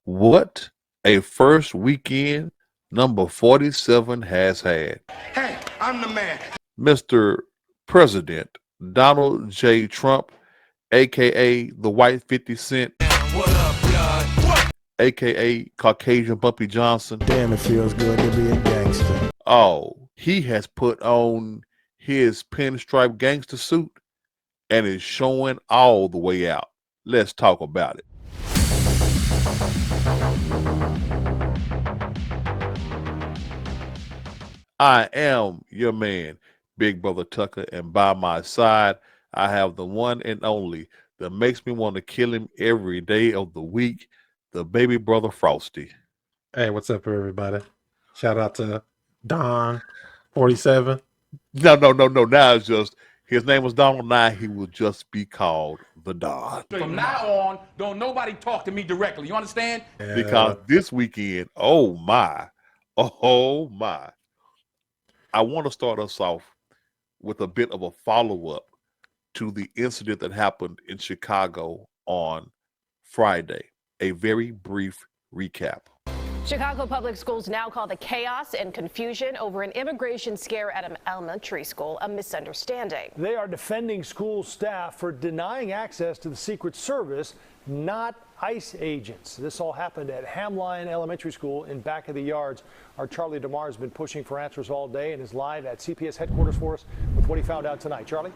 What a first weekend number 47 has had. Hey, I'm the man. Mr. President Donald J. Trump, aka the White 50 Cent, What up, God? aka Caucasian Bumpy Johnson. Damn, it feels good to be a gangster. Oh, he has put on his pinstripe gangster suit and is showing all the way out. Let's talk about it. I am your man, Big Brother Tucker, and by my side, I have the one and only that makes me want to kill him every day of the week, the baby brother Frosty. Hey, what's up, everybody? Shout out to Don 47. No. Now it's just his name was Donald. Now he will just be called the Don. From now on, don't nobody talk to me directly. You understand? Because this weekend, oh my, I want to start us off with a bit of a follow-up to the incident that happened in Chicago on Friday. A very brief recap. Chicago Public Schools now call the chaos and confusion over an immigration scare at an elementary school a misunderstanding. They are defending school staff for denying access to the Secret Service, not ICE agents. This all happened at Hamline Elementary School in Back of the Yards. Our Charlie DeMar has been pushing for answers all day and is live at CPS headquarters for us with what he found out tonight. Charlie?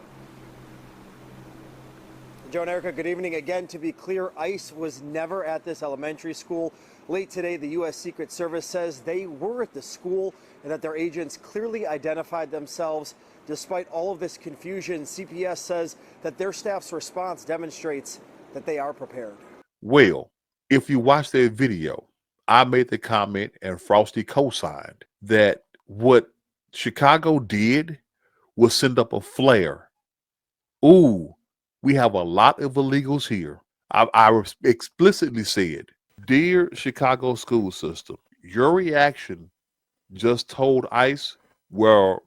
Joe and Erica, good evening. Again, to be clear, ICE was never at this elementary school. Late today, the U.S. Secret Service says they were at the school and that their agents clearly identified themselves. Despite all of this confusion, CPS says that their staff's response demonstrates that they are prepared. Well, if you watch their video, I made the comment and Frosty co-signed that what Chicago did was send up a flare. Ooh, we have a lot of illegals here. I explicitly said, dear Chicago school system, your reaction just told ICE where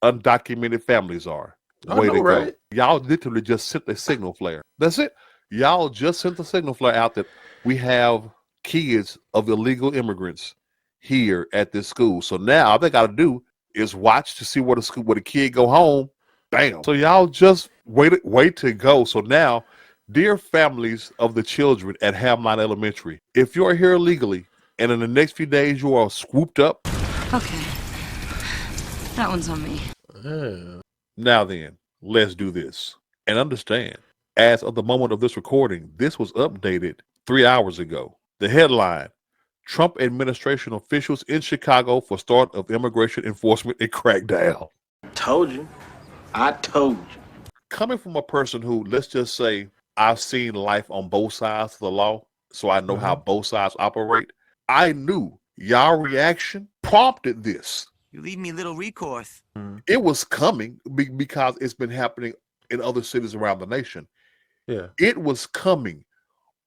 undocumented families are. Way to go. Y'all literally just sent a signal flare. That's it. Y'all just sent the signal flare out that we have kids of illegal immigrants here at this school. So now all they got to do is watch to see where the kid go home. Bam. So y'all just wait to go. So now, dear families of the children at Hamline Elementary, if you're here illegally and in the next few days you are swooped up. Okay. That one's on me. Now then, let's do this. And understand, as of the moment of this recording, this was updated 3 hours ago. The headline, Trump administration officials in Chicago for start of immigration enforcement and crackdown. Told you. I told you. Coming from a person who, let's just say, I've seen life on both sides of the law, so I know how both sides operate. I knew y'all reaction prompted this. You leave me little recourse. It was coming because it's been happening in other cities around the nation. Yeah. It was coming.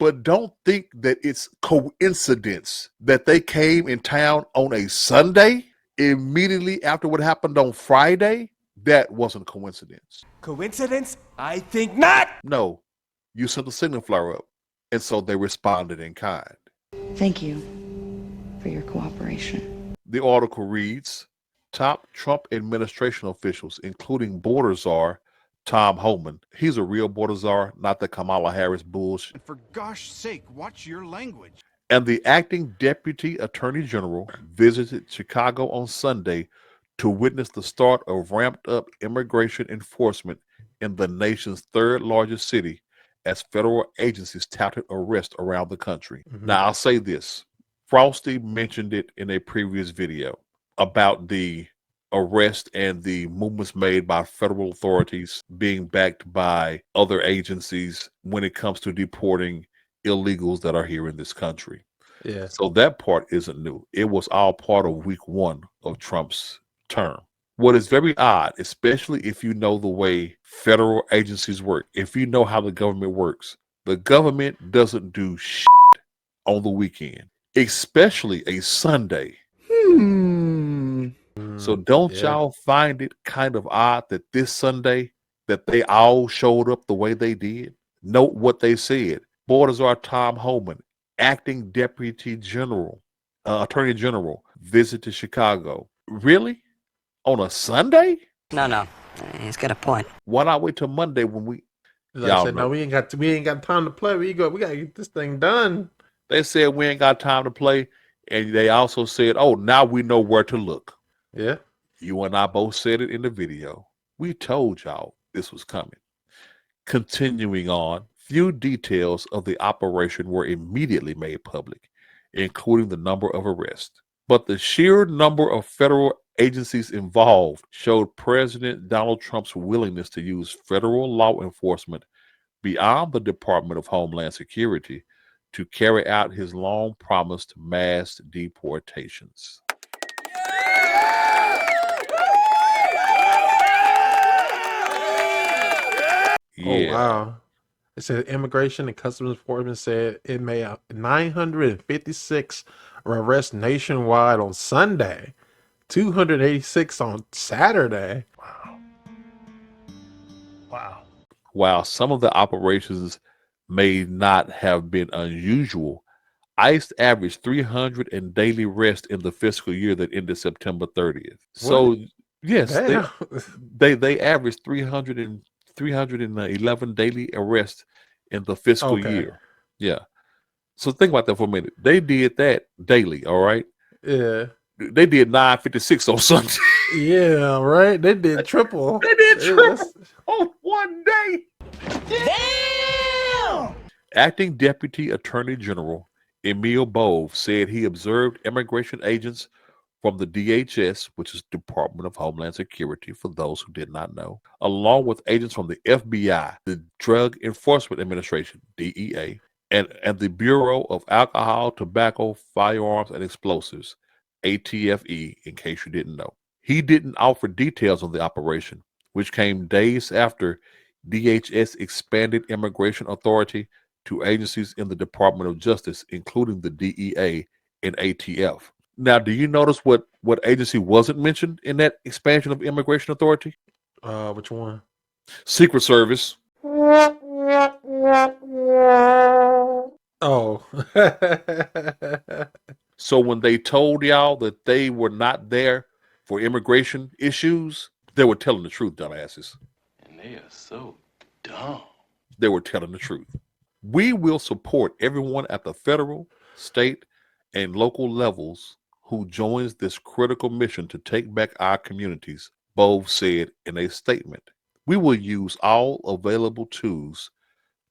But don't think that it's coincidence that they came in town on a Sunday immediately after what happened on Friday. That wasn't a coincidence. Coincidence? I think not. No, you sent the signal flare up, and so they responded in kind. Thank you for your cooperation. The article reads, top Trump administration officials, including border czar Tom Homan. He's a real border czar, not the Kamala Harris bullshit. For gosh sake, watch your language. And the acting deputy attorney general visited Chicago on Sunday to witness the start of ramped up immigration enforcement in the nation's third largest city as federal agencies touted arrests around the country. Now, I'll say this. Frosty mentioned it in a previous video about the arrest and the movements made by federal authorities being backed by other agencies when it comes to deporting illegals that are here in this country. Yeah. So that part isn't new. It was all part of week one of Trump's term. What is very odd, especially if you know the way federal agencies work, if you know how the government works, the government doesn't do shit on the weekend, especially a Sunday. So don't y'all find it kind of odd that this Sunday that they all showed up the way they did? Note what they said. Border czar Tom Homan acting deputy general, attorney general, visit to Chicago. Really? On a Sunday? No. He's got a point. Why not wait till Monday when we? Like I Y'all said, know. no, we ain't got time to play. We gotta get this thing done. They said we ain't got time to play, and they also said, "Oh, now we know where to look." Yeah. You and I both said it in the video. We told y'all this was coming. Continuing on, few details of the operation were immediately made public, including the number of arrests. But the sheer number of federal agencies involved showed President Donald Trump's willingness to use federal law enforcement beyond the Department of Homeland Security to carry out his long promised mass deportations. Oh Yeah. wow. It said Immigration and Customs Enforcement said it made 956 arrests nationwide on Sunday, 286 on Saturday. Wow. While some of the operations may not have been unusual, ICE averaged 300 in daily arrests in the fiscal year that ended September 30th. So, yes, Damn. they averaged 311 daily arrests in the fiscal Okay. year. Yeah. So think about that for a minute. They did that daily, all right? Yeah. They did 956 on Sunday. Yeah, right. They did triple. They did triple That's- on one day. Damn! Acting Deputy Attorney General Emil Bove said he observed immigration agents from the DHS, which is Department of Homeland Security, for those who did not know, along with agents from the FBI, the Drug Enforcement Administration, DEA, and the Bureau of Alcohol, Tobacco, Firearms, and Explosives, ATFE, in case you didn't know. He didn't offer details on the operation, which came days after DHS expanded immigration authority to agencies in the Department of Justice, including the DEA and ATF. Now, do you notice what agency wasn't mentioned in that expansion of immigration authority? Which one? Secret Service. Oh. So when they told y'all that they were not there for immigration issues, they were telling the truth, dumbasses. And they are so dumb. They were telling the truth. We will support everyone at the federal, state, and local levels who joins this critical mission to take back our communities, Bove said in a statement. We will use all available tools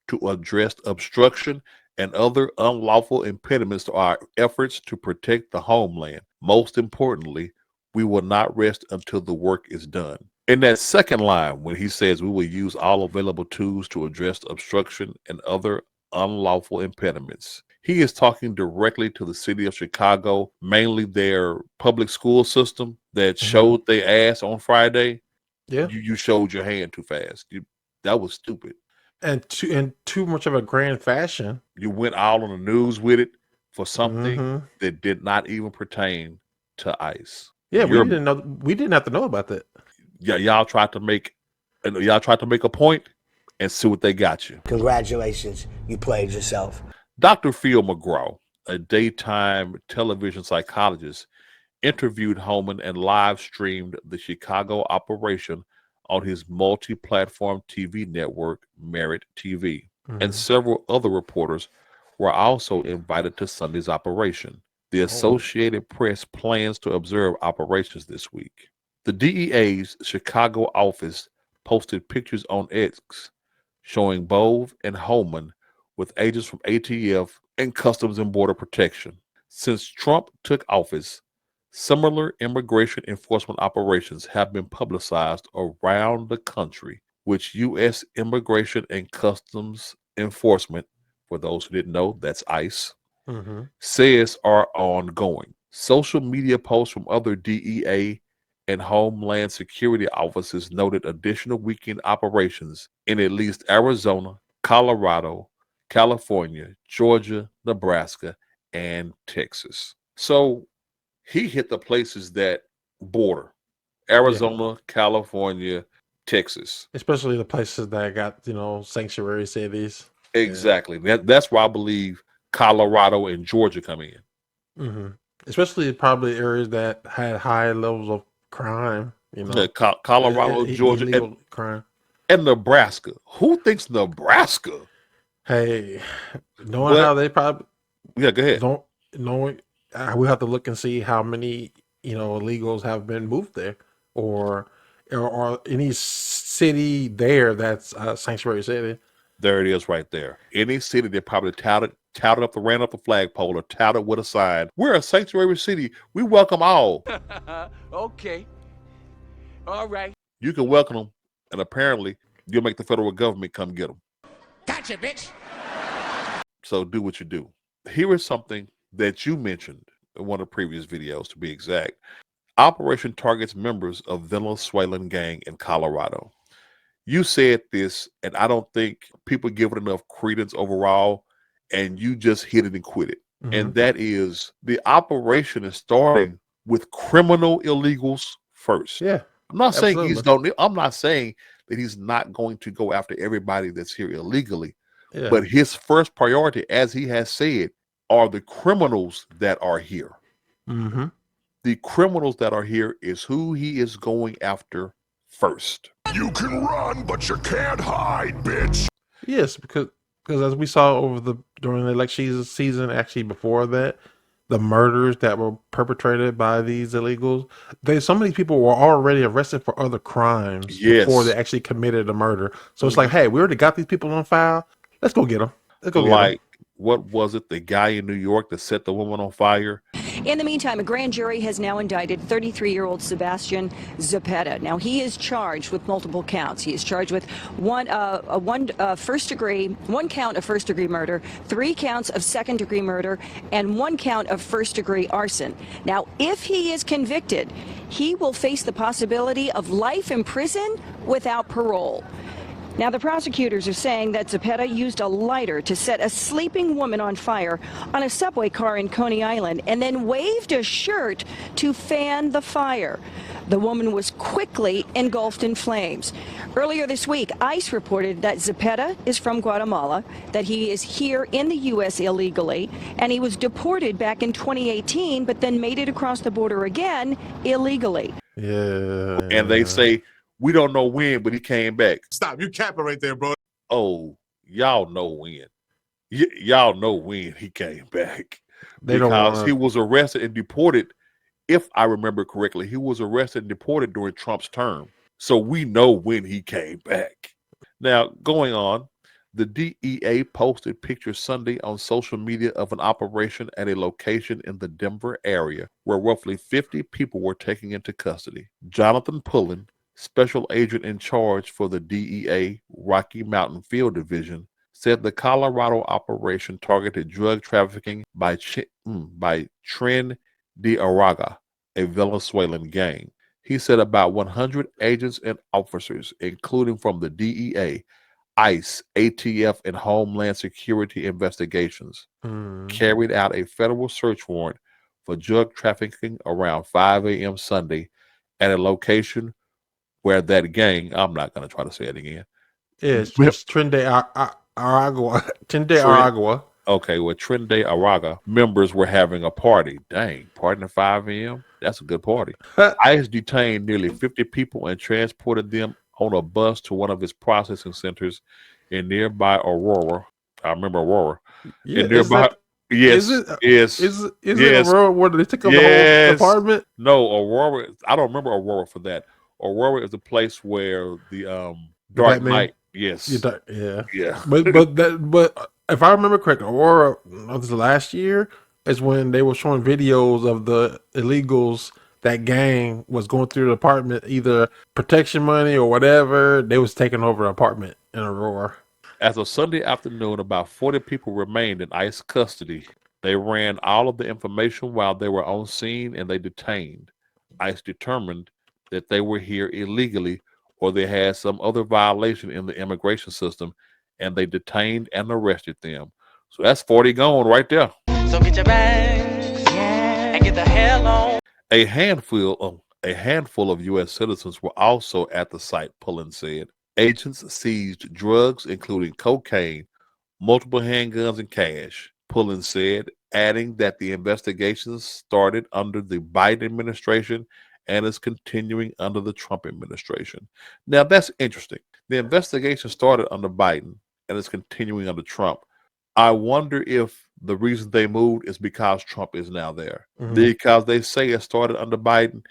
to address obstruction and other unlawful impediments to our efforts to protect the homeland. Most importantly, we will not rest until the work is done. In that second line, when he says we will use all available tools to address obstruction and other unlawful impediments, he is talking directly to the city of Chicago, mainly their public school system that showed their ass on Friday. Yeah. You showed your hand too fast. That was stupid. And too much of a grand fashion. You went all on the news with it for something that did not even pertain to ICE. Yeah, we didn't know. We didn't have to know about that. Yeah, y'all tried to make a point and see what they got you. Congratulations, you played yourself. Dr. Phil McGraw, a daytime television psychologist, interviewed Holman and live streamed the Chicago operation on his multi-platform TV network, Merit TV. And several other reporters were also invited to Sunday's operation. The Associated Press plans to observe operations this week. The DEA's Chicago office posted pictures on X showing Bove and Holman with agents from ATF and Customs and Border Protection. Since Trump took office, similar immigration enforcement operations have been publicized around the country, which U.S. Immigration and Customs Enforcement, for those who didn't know, that's ICE, says are ongoing. Social media posts from other DEA and Homeland Security offices noted additional weekend operations in at least Arizona, Colorado, California, Georgia, Nebraska, and Texas. So he hit the places that border Arizona, California, Texas. Especially the places that got, sanctuary cities. Exactly. That's why I believe Colorado and Georgia come in. Mm-hmm. Especially probably areas that had high levels of crime, you know, Colorado, Georgia, illegal crime. and Nebraska. Who thinks Nebraska? Hey, knowing But how they probably yeah, go ahead. don't knowing, we have to look and see how many illegals have been moved there, or any city there that's a sanctuary city. There it is, right there. Any city that probably touted up, ran up the flagpole, or touted with a sign. We're a sanctuary city. We welcome all. Okay. All right. You can welcome them, and apparently you'll make the federal government come get them. Gotcha, bitch. So do what you do. Here is something that you mentioned in one of the previous videos, to be exact. Operation targets members of Venezuelan gang in Colorado. You said this, and I don't think people give it enough credence overall, and you just hit it and quit it. Mm-hmm. And that is, the operation is starting with criminal illegals first. Yeah. I'm not saying I'm not saying that he's not going to go after everybody that's here illegally. Yeah. But his first priority, as he has said, are the criminals that are here. Mm-hmm. The criminals that are here is who he is going after first. You can run, but you can't hide, bitch. Yes, because as we saw during the election season, actually before that, the murders that were perpetrated by these illegals, some of these people were already arrested for other crimes before they actually committed a murder. So it's like, hey, we already got these people on file. Let's go get them. Let's go get them. What was it? The guy in New York that set the woman on fire? In the meantime, a grand jury has now indicted 33-year-old Sebastian Zepeda. Now, he is charged with multiple counts. He is charged with one count of first-degree murder, 3 counts of second-degree murder, and 1 count of first-degree arson. Now, if he is convicted, he will face the possibility of life in prison without parole. Now, the prosecutors are saying that Zepeda used a lighter to set a sleeping woman on fire on a subway car in Coney Island and then waved a shirt to fan the fire. The woman was quickly engulfed in flames. Earlier this week, ICE reported that Zepeda is from Guatemala, that he is here in the U.S. illegally, and he was deported back in 2018, but then made it across the border again illegally. Yeah. And they say, we don't know when, but he came back. Stop. You capping right there, bro. Oh, y'all know when. Y'all know when he came back. Because he was arrested and deported. If I remember correctly, he was arrested and deported during Trump's term. So we know when he came back. Now, going on, the DEA posted pictures Sunday on social media of an operation at a location in the Denver area where roughly 50 people were taken into custody. Jonathan Pullen, special agent in charge for the DEA Rocky Mountain Field Division, said the Colorado operation targeted drug trafficking by Tren de Aragua, a Venezuelan gang. He said about 100 agents and officers, including from the DEA, ICE, ATF, and Homeland Security investigations, carried out a federal search warrant for drug trafficking around 5 a.m. Sunday at a location where that gang, I'm not going to try to say it again. It's Tren de Aragua. Tren de Aragua. Okay, well, Tren de Aragua members were having a party. Dang, partying at 5 a.m.? That's a good party. ICE detained nearly 50 people and transported them on a bus to one of its processing centers in nearby Aurora. I remember Aurora. Yeah, in nearby, is it Aurora where they took up the whole department? No, Aurora. I don't remember Aurora for that. Aurora is the place where the Dark Knight. Yes. Yeah. But if I remember correctly, Aurora, this last year, is when they were showing videos of the illegals. That gang was going through the apartment, either protection money or whatever. They was taking over the apartment in Aurora. As of Sunday afternoon, about 40 people remained in ICE custody. They ran all of the information while they were on scene, and they detained. ICE determined that they were here illegally or they had some other violation in the immigration system, and they detained and arrested them. So that's 40 gone right there. So get your bags and get the hell on. A handful of U.S. citizens were also at the site, Pullen said. Agents seized drugs, including cocaine, multiple handguns, and cash. Pullen said, adding that the investigations started under the Biden administration and is continuing under the Trump administration. Now, that's interesting. The investigation started under Biden and is continuing under Trump. I wonder if the reason they moved is because Trump is now there. Because they say it started under Biden.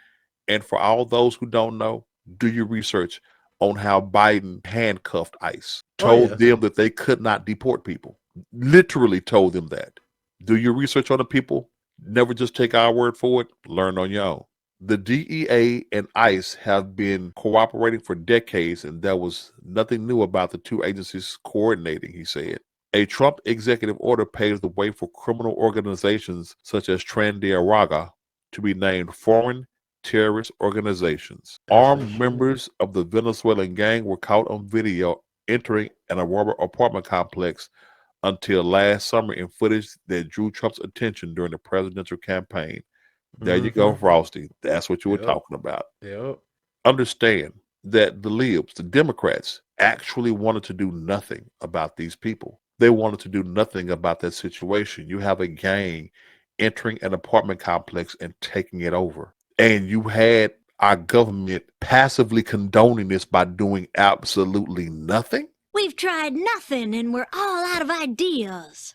And for all those who don't know, do your research on how Biden handcuffed ICE, told them that they could not deport people, literally told them that. Do your research on the people. Never just take our word for it. Learn on your own. The DEA and ICE have been cooperating for decades, and there was nothing new about the two agencies coordinating, he said. A Trump executive order paves the way for criminal organizations such as Trandiaraga to be named foreign terrorist organizations. Armed members of the Venezuelan gang were caught on video entering an Aurora apartment complex until last summer in footage that drew Trump's attention during the presidential campaign. There you go, Frosty. That's what you were talking about. Understand that the libs, the Democrats, actually wanted to do nothing about these people. They wanted to do nothing about that situation. You have a gang entering an apartment complex and taking it over. And you had our government passively condoning this by doing absolutely nothing. We've tried nothing and we're all out of ideas.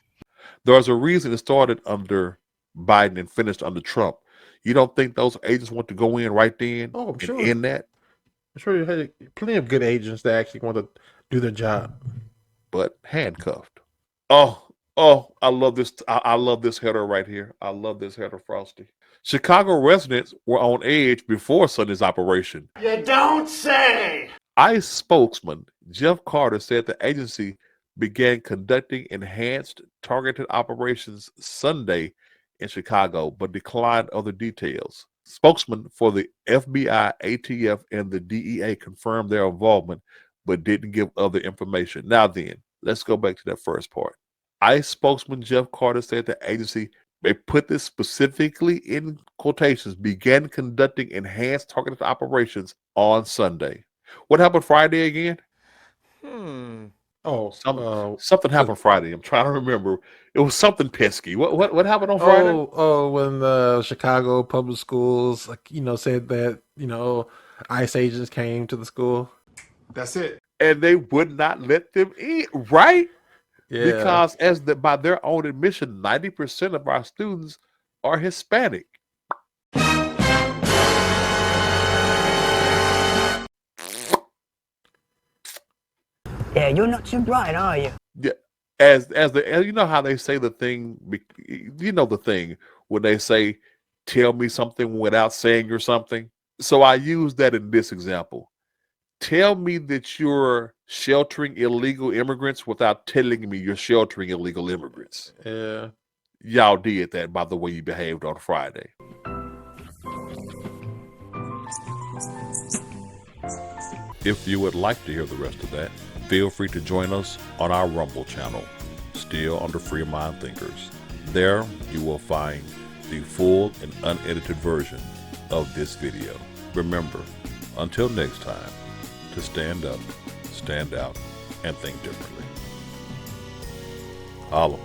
There's a reason it started under Biden and finished under Trump. You don't think those agents want to go in right then and end that? I'm sure you had plenty of good agents that actually want to do their job. But handcuffed. Oh, I love this. I love this header right here. I love this header, Frosty. Chicago residents were on edge before Sunday's operation. You don't say! ICE spokesman Jeff Carter said the agency began conducting enhanced targeted operations Sunday in Chicago, but declined other details. Spokesman for the FBI, ATF, and the DEA confirmed their involvement, but didn't give other information. Now then, let's go back to that first part. ICE spokesman Jeff Carter said the agency, they put this specifically in quotations, began conducting enhanced targeted operations on Sunday. What happened Friday again? Something happened Friday. I'm trying to remember. It was something pesky. What happened on Friday? When the Chicago public schools, said that ICE agents came to the school. That's it. And they would not let them in, right? Yeah. Because by their own admission, 90% of our students are Hispanic. Yeah, you're not too bright, are you? Yeah, as you know how they say the thing, the thing when they say, "Tell me something without saying you're something." So I use that in this example. Tell me that you're sheltering illegal immigrants without telling me you're sheltering illegal immigrants. Yeah. Y'all did that by the way you behaved on Friday. If you would like to hear the rest of that, feel free to join us on our Rumble channel, still under Free Mind Thinkers. There you will find the full and unedited version of this video. Remember, until next time, to stand up, stand out, and think differently. Holla.